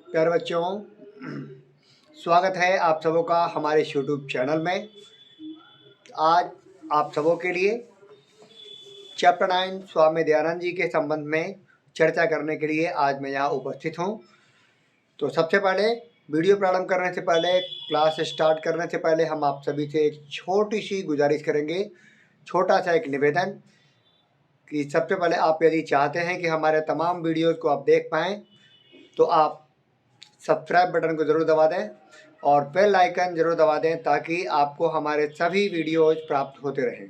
प्यारे बच्चों, स्वागत है आप सबों का हमारे यूट्यूब चैनल में। आज आप सबों के लिए चैप्टर 9 स्वामी दयानंद जी के संबंध में चर्चा करने के लिए आज मैं यहाँ उपस्थित हूँ। तो सबसे पहले वीडियो प्रारंभ करने से पहले, क्लास स्टार्ट करने से पहले हम आप सभी से एक छोटी सी गुजारिश करेंगे, छोटा सा एक निवेदन कि सबसे पहले आप यदि चाहते हैं कि हमारे तमाम वीडियोज़ को आप देख पाएँ तो आप सब्सक्राइब बटन को ज़रूर दबा दें और बेल आइकन ज़रूर दबा दें ताकि आपको हमारे सभी वीडियोज़ प्राप्त होते रहें।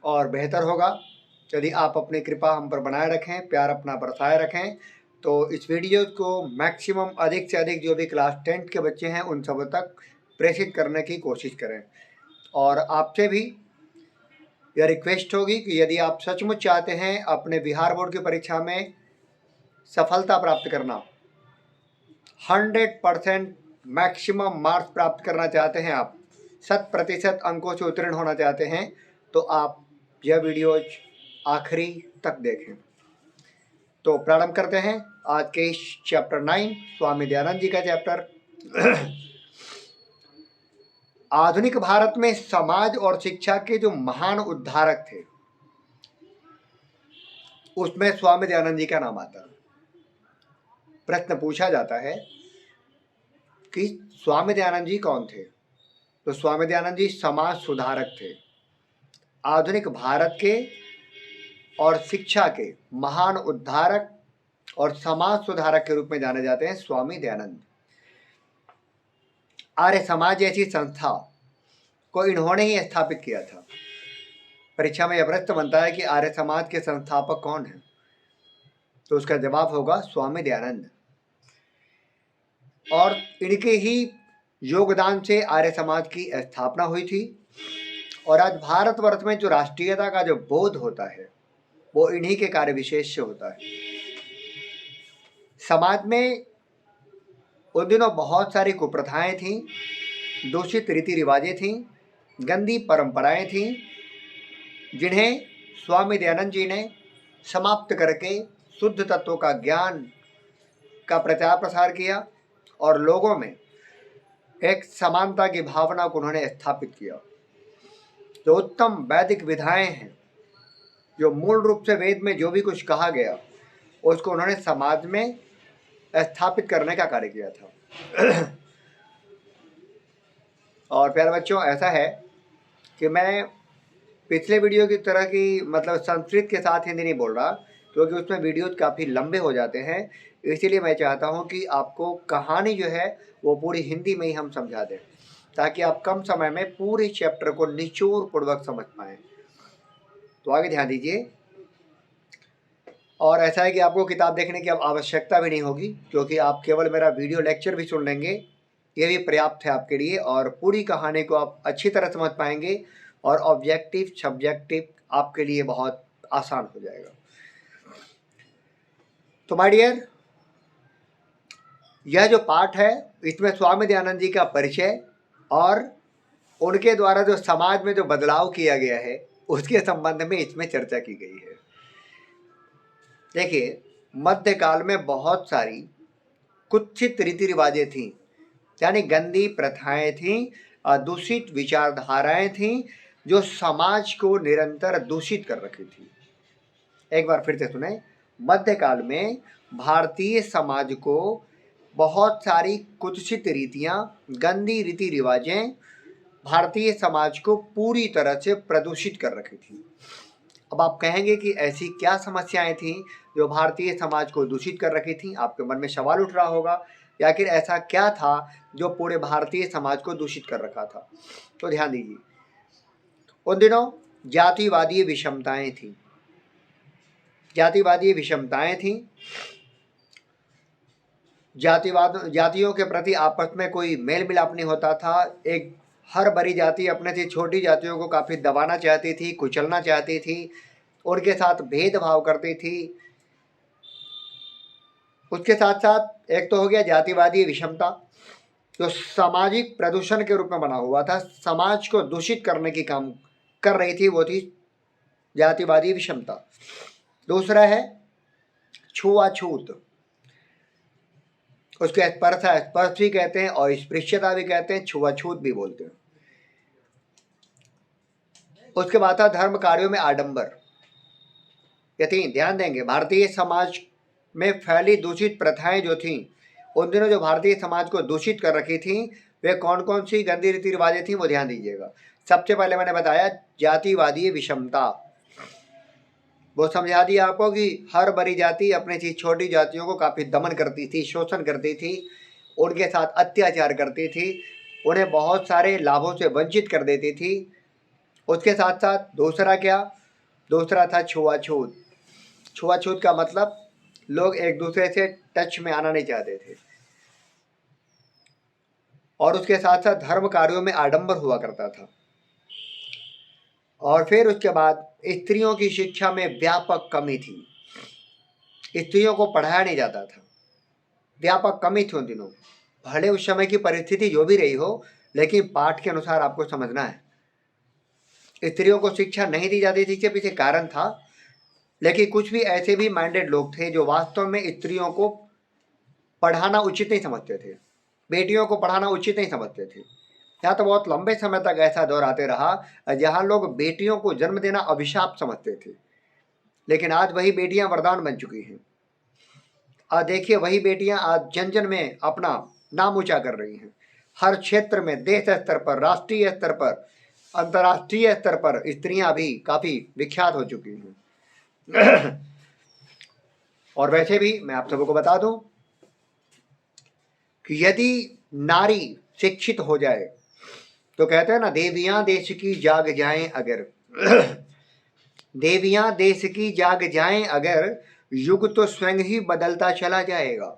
और बेहतर होगा यदि आप अपनी कृपा हम पर बनाए रखें, प्यार अपना बरसाए रखें, तो इस वीडियो को मैक्सिमम अधिक से अधिक जो भी क्लास 10 के बच्चे हैं उन सब तक प्रेषित करने की कोशिश करें। और आपसे भी यह रिक्वेस्ट होगी कि यदि आप सचमुच चाहते हैं अपने बिहार बोर्ड की परीक्षा में सफलता प्राप्त करना, 100% मैक्सिमम मार्क्स प्राप्त करना चाहते हैं, आप 100% अंकों से उत्तीर्ण होना चाहते हैं, तो आप यह वीडियोज आखिरी तक देखें। तो प्रारंभ करते हैं आज के इस चैप्टर 9 स्वामी दयानंद जी का चैप्टर। आधुनिक भारत में समाज और शिक्षा के जो महान उद्धारक थे उसमें स्वामी दयानंद जी का नाम आता है। प्रश्न पूछा जाता है कि स्वामी दयानंद जी कौन थे? तो स्वामी दयानंद जी समाज सुधारक थे। आधुनिक भारत के और शिक्षा के महान उद्धारक और समाज सुधारक के रूप में जाने जाते हैं स्वामी दयानंद। आर्य समाज जैसी संस्था को इन्होंने ही स्थापित किया था। परीक्षा में यह प्रश्न बनता है कि आर्य समाज के संस्थापक कौन हैं? तो उसका जवाब होगा स्वामी दयानंद। और इनके ही योगदान से आर्य समाज की स्थापना हुई थी। और आज भारतवर्ष में जो राष्ट्रीयता का जो बोध होता है वो इन्हीं के कार्य विशेष से होता है। समाज में उन दिनों बहुत सारी कुप्रथाएं थीं, दूषित रीति रिवाजें थीं, गंदी परंपराएं थीं, जिन्हें स्वामी दयानंद जी ने समाप्त करके शुद्ध तत्वों का ज्ञान का प्रचार प्रसार किया और लोगों में एक समानता की भावना को उन्होंने स्थापित किया। जो उत्तम वैदिक विधाएं हैं, जो मूल रूप से वेद में जो भी कुछ कहा गया उसको उन्होंने समाज में स्थापित करने का कार्य किया था। और प्यारे बच्चों, ऐसा है कि मैं पिछले वीडियो की तरह की मतलब संस्कृत के साथ हिंदी नहीं बोल रहा, क्योंकि उसमें वीडियोज काफ़ी लंबे हो जाते हैं। इसीलिए मैं चाहता हूं कि आपको कहानी जो है वो पूरी हिंदी में ही हम समझा दें, ताकि आप कम समय में पूरे चैप्टर को निचोड़ पूर्वक समझ पाएँ। तो आगे ध्यान दीजिए। और ऐसा है कि आपको किताब देखने की अब आवश्यकता भी नहीं होगी, क्योंकि आप केवल मेरा वीडियो लेक्चर भी सुन लेंगे, ये भी पर्याप्त है आपके लिए। और पूरी कहानी को आप अच्छी तरह समझ पाएंगे और ऑब्जेक्टिव सब्जेक्टिव आपके लिए बहुत आसान हो जाएगा। तो माय डियर, यह जो पाठ है इसमें स्वामी दयानंद जी का परिचय और उनके द्वारा जो समाज में जो बदलाव किया गया है उसके संबंध में इसमें चर्चा की गई है। देखिए, मध्यकाल में बहुत सारी कुत्सित रीति रिवाजें थीं, यानी गंदी प्रथाएं थीं, दूषित विचारधाराएं थीं, जो समाज को निरंतर दूषित कर रखी थी। एक बार फिर से सुने। मध्यकाल में भारतीय समाज को बहुत सारी कुत्सित रीतियां, गंदी रीति रिवाजें भारतीय समाज को पूरी तरह से प्रदूषित कर रखी थी। अब आप कहेंगे कि ऐसी क्या समस्याएं थीं जो भारतीय समाज को दूषित कर रखी थीं? आपके मन में सवाल उठ रहा होगा, या आखिर ऐसा क्या था जो पूरे भारतीय समाज को दूषित कर रखा था? तो ध्यान दीजिए, उन दिनों जातिवादी विषमताएं थीं। जातिवादी विषमताएं थीं। जातियों के प्रति आपस में कोई मेल मिलाप नहीं होता था। एक हर बड़ी जाति अपने से छोटी जातियों को काफ़ी दबाना चाहती थी, कुचलना चाहती थी, उनके साथ भेदभाव करती थी। उसके साथ साथ एक तो हो गया जातिवादी विषमता, जो सामाजिक प्रदूषण के रूप में बना हुआ था, समाज को दूषित करने की काम कर रही थी, वो थी जातिवादी विषमता। दूसरा है छुआछूत। उसके स्पर्शा स्पर्श भी कहते हैं और स्पृश्यता भी कहते हैं, छुआछूत भी बोलते हैं। उसके बाद था धर्म कार्यों में आडंबर। यदि ध्यान देंगे भारतीय समाज में फैली दूषित प्रथाएं जो थीं, उन दिनों जो भारतीय समाज को दूषित कर रखी थी वे कौन कौन सी गंदी रीति रिवाजें थी, वो ध्यान दीजिएगा। सबसे पहले मैंने बताया जातिवादी विषमता, वो समझा दिया आपको कि हर बड़ी जाति अपनी चीज छोटी जातियों को काफी दमन करती थी, शोषण करती थी, उनके साथ अत्याचार करती थी, उन्हें बहुत सारे लाभों से वंचित कर देती थी। उसके साथ साथ दूसरा क्या, दूसरा था छुआछूत। छुआछूत का मतलब लोग एक दूसरे से टच में आना नहीं चाहते थे। और उसके साथ साथ धर्म कार्यों में आडंबर हुआ करता था। और फिर उसके बाद स्त्रियों की शिक्षा में व्यापक कमी थी, स्त्रियों को पढ़ाया नहीं जाता था, व्यापक कमी थी उन दिनों। भले उस समय की परिस्थिति जो भी रही हो, लेकिन पाठ के अनुसार आपको समझना है, स्त्रियों को शिक्षा नहीं दी जाती थी, इसके पीछे कारण था। लेकिन कुछ भी ऐसे भी माइंडेड लोग थे जो वास्तव में स्त्रियों को पढ़ाना उचित नहीं समझते थे, बेटियों को पढ़ाना उचित नहीं समझते थे। यहाँ तो बहुत लंबे समय तक ऐसा दौर आते रहा जहाँ लोग बेटियों को जन्म देना अभिशाप समझते थे, लेकिन आज वही बेटियां वरदान बन चुकी हैं। आज देखिए वही बेटियां आज जन जन में अपना नाम ऊंचा कर रही हैं। हर क्षेत्र में, देश स्तर पर, राष्ट्रीय स्तर पर, अंतर्राष्ट्रीय स्तर पर स्त्रियां भी काफी विख्यात हो चुकी हैं। और वैसे भी मैं आप सबको बता दूं कि यदि नारी शिक्षित हो जाए तो कहते हैं ना, देवियां देश की जाग जाएं अगर। देवियां देश की जाग जाएं अगर, युग तो स्वयं ही बदलता चला जाएगा।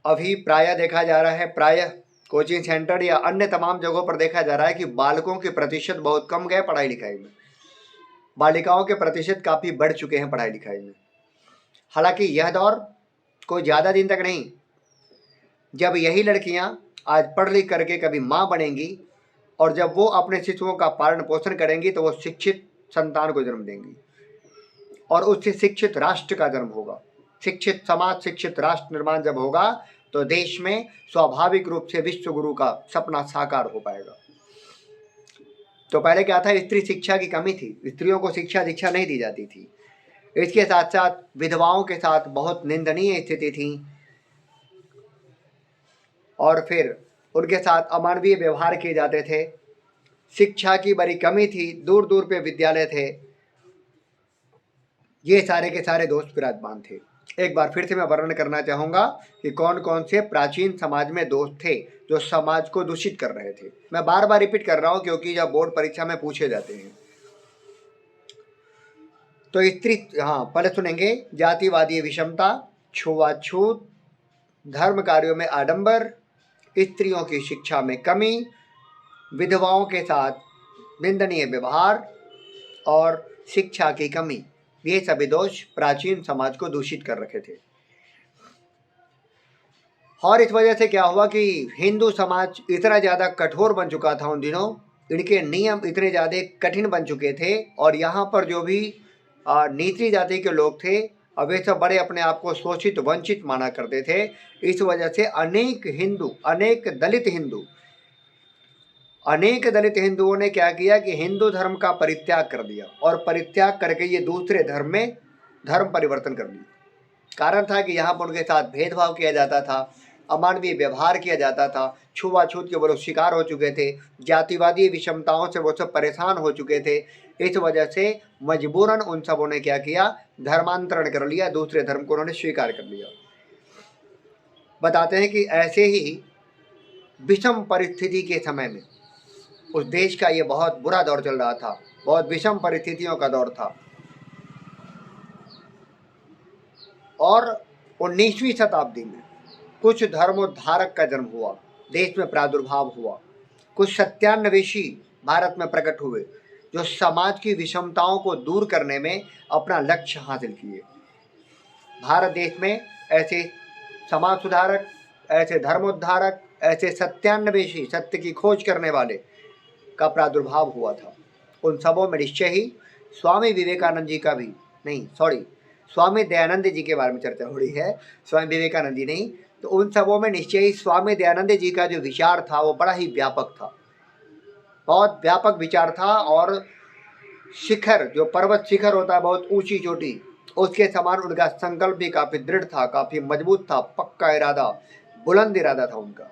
अभी प्रायः देखा जा रहा है, प्रायः कोचिंग सेंटर या अन्य तमाम जगहों पर देखा जा रहा है कि बालकों के प्रतिशत बहुत कम गए पढ़ाई लिखाई में, बालिकाओं के प्रतिशत काफी बढ़ चुके हैं पढ़ाई लिखाई में। हालांकि यह दौर कोई ज्यादा दिन तक नहीं, जब यही लड़कियां आज पढ़ लिख करके कभी माँ बनेंगी और जब वो अपने शिशुओं का पालन पोषण करेंगी तो वो शिक्षित संतान को जन्म देंगी और उससे शिक्षित राष्ट्र का जन्म होगा। शिक्षित समाज, शिक्षित राष्ट्र निर्माण जब होगा तो देश में स्वाभाविक रूप से विश्व गुरु का सपना साकार हो पाएगा। तो पहले क्या था, स्त्री शिक्षा की कमी थी, स्त्रियों को शिक्षा दीक्षा नहीं दी जाती थी। इसके साथ साथ विधवाओं के साथ बहुत निंदनीय स्थिति थी और फिर उनके साथ अमानवीय व्यवहार किए जाते थे। शिक्षा की बड़ी कमी थी, दूर दूर पे विद्यालय थे। ये सारे के सारे दोष विराजमान थे। एक बार फिर से मैं वर्णन करना चाहूँगा कि कौन कौन से प्राचीन समाज में दोष थे जो समाज को दूषित कर रहे थे। मैं बार बार रिपीट कर रहा हूँ क्योंकि जब बोर्ड परीक्षा में पूछे जाते हैं तो स्त्री, हाँ पहले सुनेंगे, जातिवादी विषमता, छुआछूत, धर्म कार्यों में आडंबर, स्त्रियों की शिक्षा में कमी, विधवाओं के साथ निंदनीय व्यवहार और शिक्षा की कमी, ये सभी दोष प्राचीन समाज को दूषित कर रखे थे। और इस वजह से क्या हुआ कि हिंदू समाज इतना ज़्यादा कठोर बन चुका था उन दिनों, इनके नियम इतने ज़्यादा कठिन बन चुके थे और यहाँ पर जो भी नीची जाति के लोग थे अब वे सब बड़े अपने आप को शोषित वंचित माना करते थे। इस वजह से अनेक दलित हिंदुओं ने क्या किया कि हिंदू धर्म का परित्याग कर दिया और परित्याग करके ये दूसरे धर्म में धर्म परिवर्तन कर लिया। कारण था कि यहाँ पर उनके साथ भेदभाव किया जाता था, अमानवीय व्यवहार किया जाता था, छुआछूत के वो लोग शिकार हो चुके थे, जातिवादी विषमताओं से वो सब परेशान हो चुके थे। इस वजह से मजबूरन उन सबों ने क्या किया, धर्मांतरण कर लिया, दूसरे धर्म को उन्होंने स्वीकार कर लिया। बताते हैं कि ऐसे ही विषम परिस्थिति के समय में उस देश का ये बहुत बुरा दौर चल रहा था, बहुत विषम परिस्थितियों का दौर था और 19वीं शताब्दी में कुछ धर्मोद्धारक का जन्म हुआ, देश में प्रादुर्भाव हुआ, कुछ सत्यान्वेषी भारत में प्रकट हुए जो समाज की विषमताओं को दूर करने में अपना लक्ष्य हासिल किए। भारत देश में ऐसे समाज सुधारक, ऐसे धर्मोद्धारक, ऐसे सत्यान्वेषी, सत्य की खोज करने वाले का प्रादुर्भाव हुआ था। उन सबों में निश्चय ही स्वामी विवेकानंद जी का भी नहीं, स्वामी दयानंद जी के बारे में चर्चा हो रही है, स्वामी विवेकानंद जी नहीं। तो उन सबों में निश्चय ही स्वामी दयानंद जी का जो विचार था वो बड़ा ही व्यापक था, बहुत व्यापक विचार था। और शिखर, जो पर्वत शिखर होता है बहुत ऊंची चोटी, उसके समान उनका संकल्प भी काफी दृढ़ था, काफी मजबूत था, पक्का इरादा, बुलंद इरादा था उनका।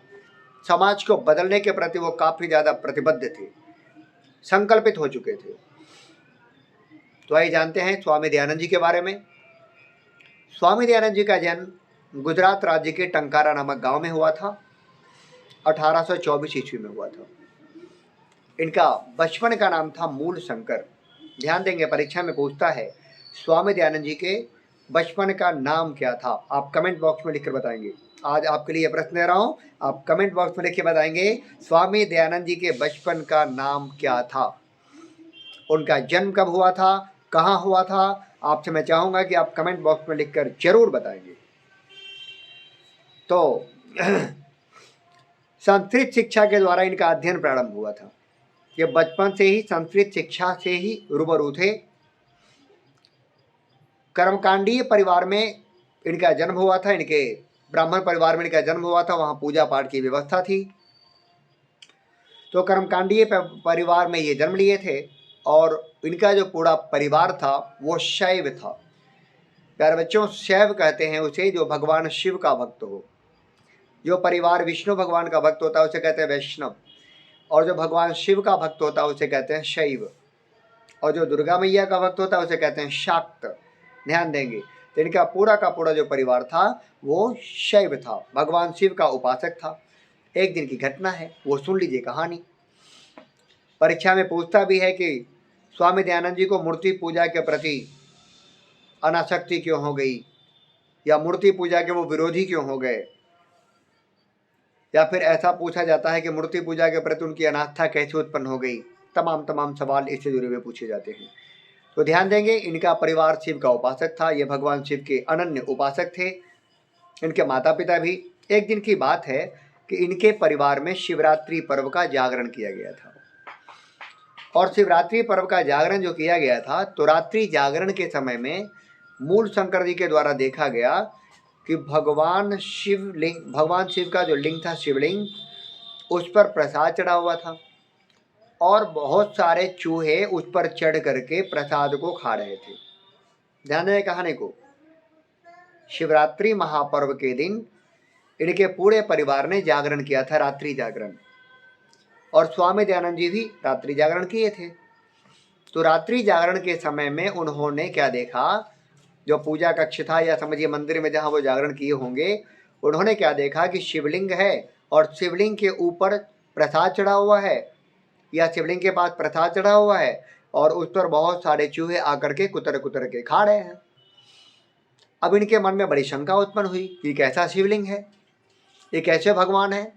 समाज को बदलने के प्रति वो काफी ज्यादा प्रतिबद्ध थे, संकल्पित हो चुके थे। तो आइए जानते हैं स्वामी दयानंद जी के बारे में। स्वामी दयानंद जी का जन्म गुजरात राज्य के टंकारा नामक गांव में हुआ था, 1824 ईस्वी में हुआ था। इनका बचपन का नाम था मूल शंकर। ध्यान देंगे, परीक्षा में पूछता है स्वामी दयानंद जी के बचपन का नाम क्या था। आप कमेंट बॉक्स में लिखकर बताएंगे। आज आपके लिए प्रश्न दे रहा हूं, आप कमेंट बॉक्स में लिख के बताएंगे स्वामी दयानंद जी के बचपन का नाम क्या था, उनका जन्म कब हुआ था, कहाँ हुआ था। आपसे मैं चाहूंगा कि आप कमेंट बॉक्स में लिखकर जरूर बताएंगे। तो संस्कृत शिक्षा के द्वारा इनका अध्ययन प्रारंभ हुआ था। ये बचपन से ही संस्कृत शिक्षा से ही रूबरू थे। कर्मकांडीय परिवार में इनका जन्म हुआ था, इनके ब्राह्मण परिवार में इनका जन्म हुआ था, वहाँ पूजा पाठ की व्यवस्था थी। तो कर्मकांडीय परिवार में ये जन्म लिए थे और इनका जो पूरा परिवार था वो शैव था। प्यारे बच्चों, शैव कहते हैं उसे जो भगवान शिव का भक्त हो। जो परिवार विष्णु भगवान का भक्त होता है उसे कहते हैं वैष्णव, और जो भगवान शिव का भक्त होता है उसे कहते हैं शैव, और जो दुर्गा मैया का भक्त होता है उसे कहते हैं शाक्त। ध्यान देंगे, तो इनका पूरा का पूरा जो परिवार था वो शैव था, भगवान शिव का उपासक था। एक दिन की घटना है, वो सुन लीजिए कहानी। परीक्षा में पूछता भी है कि स्वामी दयानंद जी को मूर्ति पूजा के प्रति अनासक्ति क्यों हो गई, या मूर्ति पूजा के वो विरोधी क्यों हो गए, या फिर ऐसा पूछा जाता है कि मूर्ति पूजा के प्रति उनकी अनास्था कैसे उत्पन्न हो गई। तमाम सवाल इससे जुड़े हुए पूछे जाते हैं। तो ध्यान देंगे, इनका परिवार शिव का उपासक था, ये भगवान शिव के अनन्य उपासक थे। इनके माता पिता भी। एक दिन की बात है कि इनके परिवार में शिवरात्रि पर्व का जागरण किया गया था, और शिवरात्रि पर्व का जागरण जो किया गया था, तो रात्रि जागरण के समय में मूल शंकर जी के द्वारा देखा गया कि भगवान शिव का जो लिंग था, शिवलिंग, उस पर प्रसाद चढ़ा हुआ था और बहुत सारे चूहे उस पर चढ़ करके प्रसाद को खा रहे थे। ध्यान दें कहानी को। शिवरात्रि महापर्व के दिन इनके पूरे परिवार ने जागरण किया था, रात्रि जागरण, और स्वामी दयानंद जी भी रात्रि जागरण किए थे। तो रात्रि जागरण के समय में उन्होंने क्या देखा, जो पूजा कक्ष था या समझिए मंदिर में जहाँ वो जागरण किए होंगे, उन्होंने क्या देखा कि शिवलिंग है और शिवलिंग के ऊपर प्रसाद चढ़ा हुआ है, या शिवलिंग के पास प्रसाद चढ़ा हुआ है और उस पर बहुत सारे चूहे आकर के कुतर कुतर के खा रहे हैं। अब इनके मन में बड़ी शंका उत्पन्न हुई कि कैसा शिवलिंग है, ये कैसे भगवान है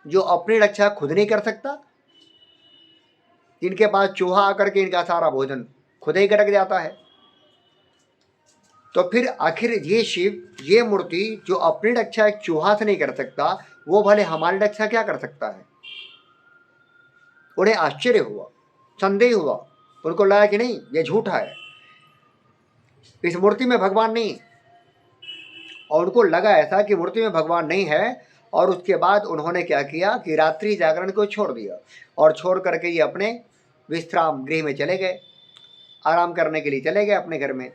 जो अपनी रक्षा खुद नहीं कर सकता, इनके पास चूहा आकर के इनका सारा भोजन खुद ही गड़क जाता है। तो फिर आखिर ये शिव, ये मूर्ति जो अपनी रक्षा एक चूहा से नहीं कर सकता, वो भले हमारी रक्षा क्या कर सकता है। उन्हें आश्चर्य हुआ, संदेह हुआ, उनको लगा कि नहीं ये झूठा है, इस मूर्ति में भगवान नहीं। और उनको लगा ऐसा कि मूर्ति में भगवान नहीं है, और उसके बाद उन्होंने क्या किया कि रात्रि जागरण को छोड़ दिया और छोड़ करके ये अपने विश्राम गृह में चले गए, आराम करने के लिए चले गए अपने घर में।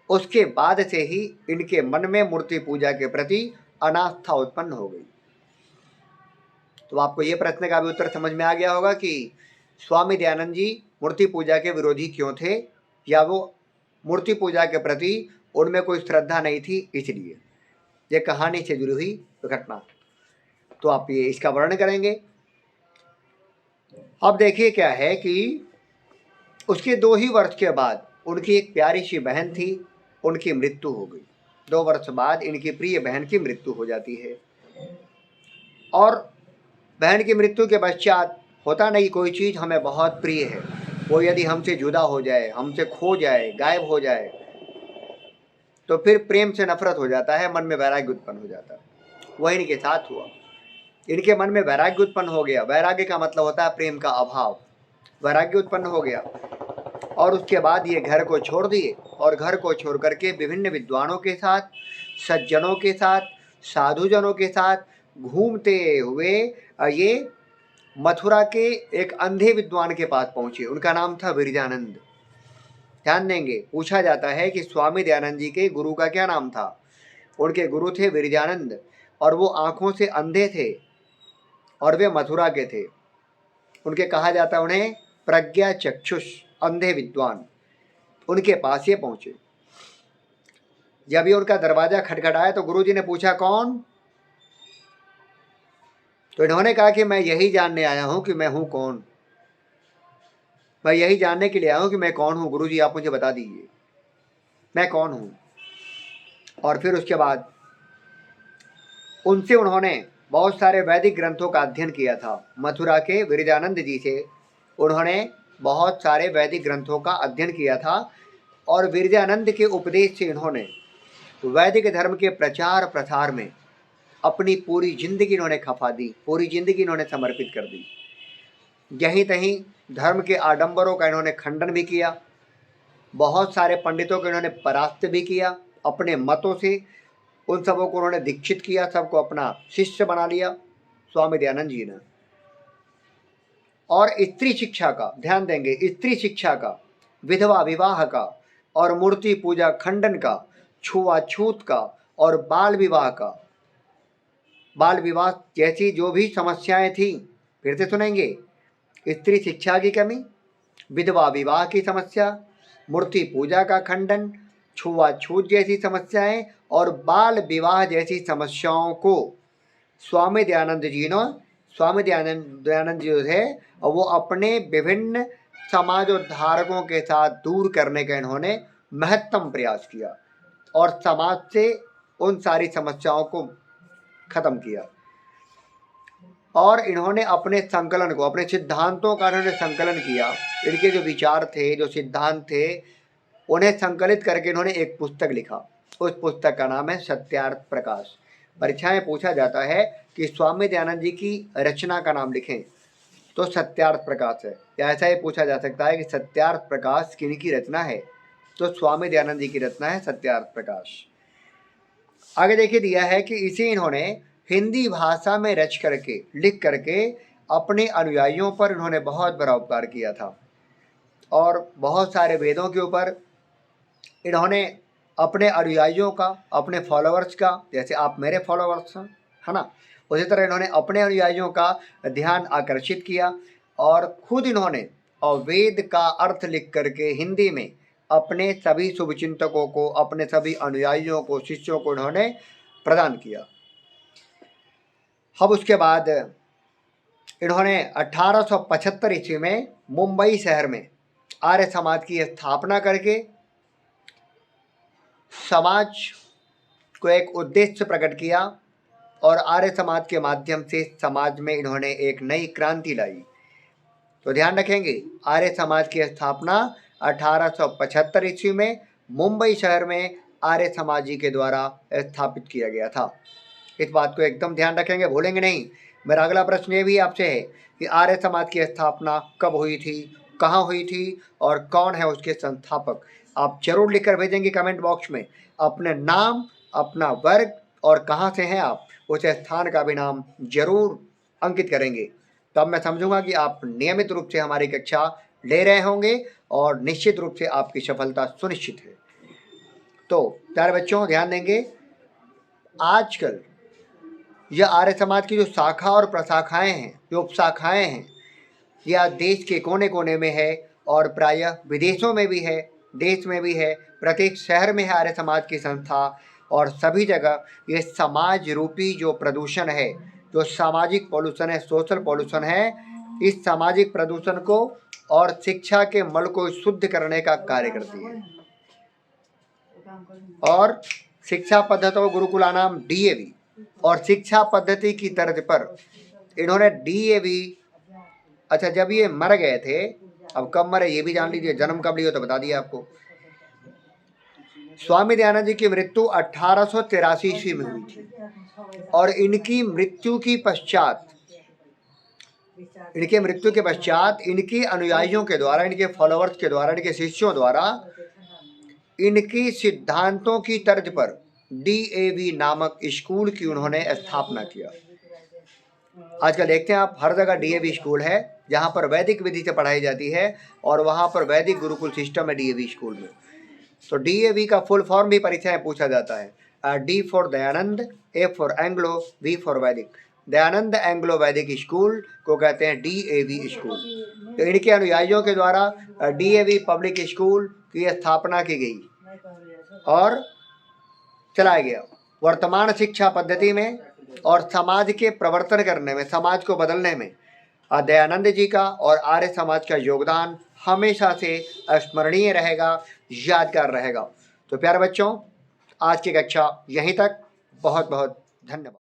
उसके बाद से ही इनके मन में मूर्ति पूजा के प्रति अनास्था उत्पन्न हो गई। तो आपको ये प्रश्न का भी उत्तर समझ में आ गया होगा कि स्वामी दयानंद जी मूर्ति पूजा के विरोधी क्यों थे, या वो मूर्ति पूजा के प्रति उनमें कोई श्रद्धा नहीं थी, इसलिए। ये कहानी से जुड़ी हुई घटना। तो आप ये इसका वर्णन करेंगे। अब देखिए क्या है कि उसके 2 ही वर्ष के बाद उनकी एक प्यारी सी बहन थी, उनकी मृत्यु हो गई। 2 वर्ष बाद इनकी प्रिय बहन की मृत्यु हो जाती है, और बहन की मृत्यु के पश्चात होता नहीं, कोई चीज़ हमें बहुत प्रिय है, वो यदि हमसे जुदा हो जाए, हमसे खो जाए, गायब हो जाए, तो फिर प्रेम से नफरत हो जाता है, मन में वैराग्य उत्पन्न हो जाता है। वही इनके साथ हुआ। इनके मन में वैराग्य उत्पन्न हो गया। वैराग्य का मतलब होता है प्रेम का अभाव। वैराग्य उत्पन्न हो गया और उसके बाद ये घर को छोड़ दिए और घर को छोड़ करके विभिन्न विद्वानों के साथ, सज्जनों के साथ, साधुजनों के साथ घूमते हुए ये मथुरा के एक अंधे विद्वान के पास पहुंचे। उनका नाम था विरजानंद। ध्यान देंगे, पूछा जाता है कि स्वामी दयानंद जी के गुरु का क्या नाम था। उनके गुरु थे विरजानंद और वो आंखों से अंधे थे और वे मथुरा के थे। उनके कहा जाता है उन्हें प्रज्ञा चक्षुष, अंधे विद्वान। उनके पास ये पहुंचे। जब ये उनका दरवाजा खटखटाया तो गुरुजी ने पूछा कौन? तो इन्होंने कहा कि मैं यही जानने आया हूं कि मैं हूं कौन। मैं यही जानने के लिए आया हूं कि मैं कौन हूं। गुरुजी आप मुझे बता दीजिए मैं कौन हूं। और फिर उसके बाद उनसे उन्होंने बहुत सारे वैदिक ग्रंथों का अध्ययन किया था। मथुरा के विरजानंद जी से उन्होंने बहुत सारे वैदिक ग्रंथों का अध्ययन किया था और विरजानंद के उपदेश से इन्होंने वैदिक धर्म के प्रचार प्रसार में अपनी पूरी जिंदगी इन्होंने खपा दी, पूरी जिंदगी इन्होंने समर्पित कर दी। यहीं तहीं धर्म के आडंबरों का इन्होंने खंडन भी किया, बहुत सारे पंडितों को इन्होंने परास्त भी किया। अपने मतों से उन सबों को उन्होंने दीक्षित किया, सबको अपना शिष्य बना लिया स्वामी दयानंद जी ने। और स्त्री शिक्षा का ध्यान देंगे, स्त्री शिक्षा का, विधवा विवाह का और मूर्ति पूजा खंडन का, छुआछूत का और बाल विवाह का, बाल विवाह जैसी जो भी समस्याएं थी, फिर से सुनेंगे, स्त्री शिक्षा की कमी, विधवा विवाह की समस्या, मूर्ति पूजा का खंडन, छुआछूत जैसी समस्याएं और बाल विवाह जैसी समस्याओं को स्वामी दयानंद जी जो थे और वो अपने विभिन्न समाजोद्धारकों के साथ दूर करने का इन्होंने महत्तम प्रयास किया और समाज से उन सारी समस्याओं को खत्म किया। और इन्होंने अपने संकलन को, अपने सिद्धांतों का इन्होंने संकलन किया। इनके जो विचार थे, जो सिद्धांत थे, उन्हें संकलित करके इन्होंने एक पुस्तक लिखा। उस पुस्तक का नाम है सत्यार्थ प्रकाश। परीक्षा में पूछा जाता है कि स्वामी दयानंद जी की रचना का नाम लिखें तो सत्यार्थ प्रकाश है। या ऐसा ही पूछा जा सकता है कि सत्यार्थ प्रकाश किनकी रचना है, तो स्वामी दयानंद जी की रचना है सत्यार्थ प्रकाश। आगे देखिए दिया है कि इसे इन्होंने हिंदी भाषा में रच करके, लिख करके अपने अनुयायियों पर इन्होंने बहुत बड़ा उपकार किया था और बहुत सारे वेदों के ऊपर इन्होंने अपने अनुयायियों का, अपने फॉलोअर्स का, जैसे आप मेरे फॉलोअर्स हैं, है ना, उसी तरह इन्होंने अपने अनुयायियों का ध्यान आकर्षित किया और खुद इन्होंने वेद का अर्थ लिख करके हिंदी में अपने सभी शुभचिंतकों को, अपने सभी अनुयायियों को, शिष्यों को इन्होंने प्रदान किया। अब उसके बाद इन्होंने 1875 ईस्वी में मुंबई शहर में आर्य समाज की स्थापना करके समाज को एक उद्देश्य प्रकट किया और आर्य समाज के माध्यम से समाज में इन्होंने एक नई क्रांति लाई। तो ध्यान रखेंगे, आर्य समाज की स्थापना 1875 ईस्वी में मुंबई शहर में आर्य समाज जी के द्वारा स्थापित किया गया था। इस बात को एकदम ध्यान रखेंगे, भूलेंगे नहीं। मेरा अगला प्रश्न ये भी आपसे है कि आर्य समाज की स्थापना कब हुई थी, कहाँ हुई थी और कौन है उसके संस्थापक। आप जरूर लिखकर भेजेंगे कमेंट बॉक्स में अपने नाम, अपना वर्ग और कहाँ से हैं आप, उस स्थान का भी नाम जरूर अंकित करेंगे। तब मैं समझूंगा कि आप नियमित रूप से हमारी कक्षा ले रहे होंगे और निश्चित रूप से आपकी सफलता सुनिश्चित है। तो प्यारे बच्चों ध्यान देंगे, आजकल यह आर्य समाज की जो शाखा और प्रशाखाएं हैं, जो उपशाखाएं हैं, यह देश के कोने कोने में है और प्रायः विदेशों में भी है, देश में भी है। प्रत्येक शहर में है आर्य समाज की संस्था और सभी जगह ये समाज रूपी जो प्रदूषण है, जो सामाजिक पॉल्यूशन है, सोशल पॉल्यूशन है, इस सामाजिक प्रदूषण को और शिक्षा के मल को शुद्ध करने का कार्य करती है। और शिक्षा पद्धति गुरुकुलानाम DAV और शिक्षा पद्धति की तर्ज पर इन्होंने DAV, अच्छा जब ये मर गए थे, अब कब मरे ये भी जान लीजिए, जन्म कब लिया तो बता दिया आपको। स्वामी दयानंद जी की मृत्यु 1883 ईस्वी में हुई थी और इनकी मृत्यु के पश्चात इनके अनुयायियों के द्वारा, इनके फॉलोअर्स के द्वारा, इनके शिष्यों द्वारा इनकी सिद्धांतों की तर्ज पर DAV नामक स्कूल की उन्होंने स्थापना किया। आजकल देखते हैं आप, हर जगह DAV स्कूल है जहाँ पर वैदिक विधि से पढ़ाई जाती है और वहाँ पर वैदिक गुरुकुल सिस्टम है DAV स्कूल में। तो DAV का फुल फॉर्म भी परीक्षा में पूछा जाता है। D for Dayanand, A for Anglo, V for वैदिक। दयानंद एंग्लो वैदिक स्कूल को कहते हैं DAV स्कूल। तो इनके अनुयायियों के द्वारा DAV पब्लिक स्कूल की स्थापना की गई और चलाया गया। वर्तमान शिक्षा पद्धति में और समाज के प्रवर्तन करने में, समाज को बदलने में दयानंद जी का और आर्य समाज का योगदान हमेशा से स्मरणीय रहेगा, यादगार रहेगा। तो प्यारे बच्चों, आज की कक्षा यहीं तक। बहुत बहुत धन्यवाद।